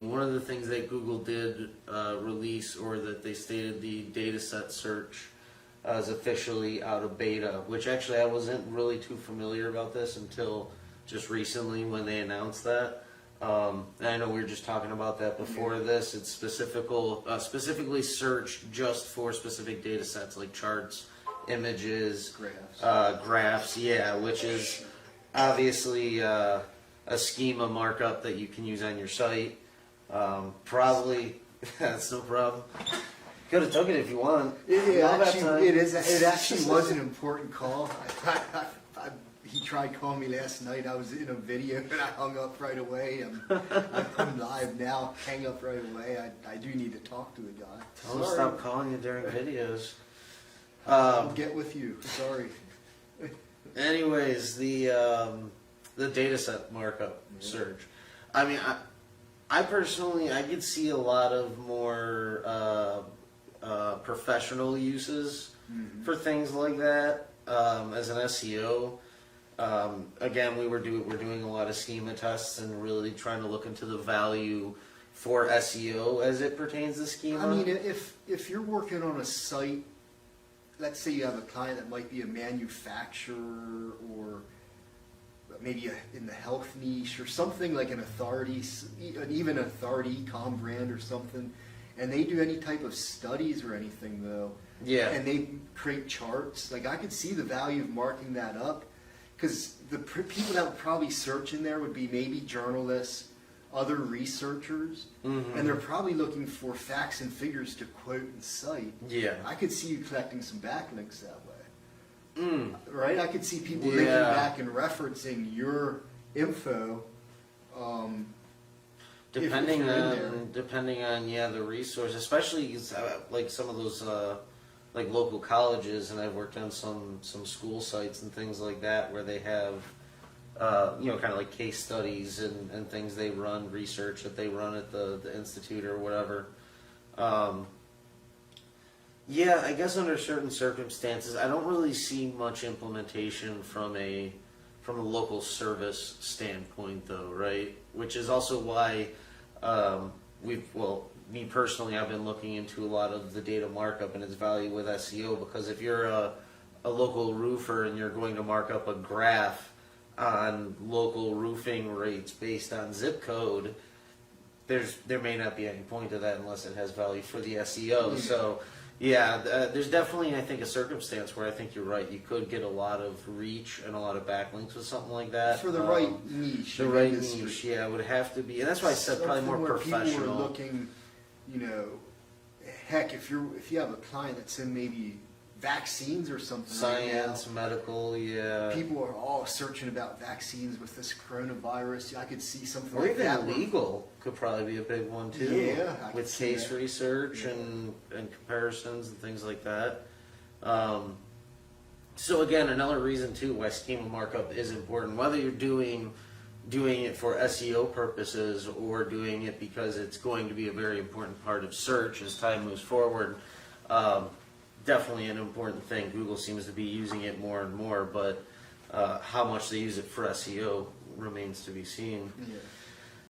One of the things that Google did release, or that they stated, the Dataset search is officially out of beta, which actually I wasn't really too familiar about this until just recently when they announced that. And I know we were just talking about that before this. It's specifically searched just for specific data sets like charts, images, graphs, yeah, which is obviously a schema markup that you can use on your site. Probably, that's no problem. Could have took it if you want. It actually was an important call. He tried calling me last night. I was in a video and I hung up right away. I'm live now. Hang up right away. I do need to talk to the guy. Tell him to stop calling you during videos. I'll get with you. Sorry. Anyways, the dataset markup search. I mean, I personally, I could see a lot of more professional uses for things like that. As an SEO, again, we're doing a lot of schema tests and really trying to look into the value for SEO as it pertains to schema. I mean, if you're working on a site, let's say you have a client that might be a manufacturer or maybe in the health niche or something like an authority, even an authority e-com brand or something, and they do any type of studies or anything though, yeah, and they create charts, like I could see the value of marking that up, because the people that would probably search in there would be maybe journalists, other researchers, and they're probably looking for facts and figures to quote and cite. Yeah, I could see you collecting some backlinks that way. Right? I could see people linking back and referencing your info. Depending on the resource, especially like some of those like local colleges, and I've worked on some school sites and things like that where they have kind of like case studies and things they run, research that they run at the institute or whatever. Yeah, I guess under certain circumstances, I don't really see much implementation from a local service standpoint, though, right? Which is also why me personally, I've been looking into a lot of the data markup and its value with SEO, because if you're a local roofer and you're going to mark up a graph on local roofing rates based on zip code, there may not be any point to that unless it has value for the SEO. So. Yeah, there's definitely, I think, a circumstance where I think you're right. You could get a lot of reach and a lot of backlinks with something like that. For the right niche. The right niche, yeah, it would have to be. And that's why I said probably more professional. People are looking, heck, if you have a client that's in maybe vaccines or something. Science, right now, medical, yeah. People are all searching about vaccines with this coronavirus. I could see something or like even that. legal could probably be a big one too. Yeah, with case research and comparisons and things like that. So again, another reason too why schema markup is important, whether you're doing it for SEO purposes or doing it because it's going to be a very important part of search as time moves forward. Definitely an important thing. Google seems to be using it more and more, but how much they use it for SEO remains to be seen. Yeah.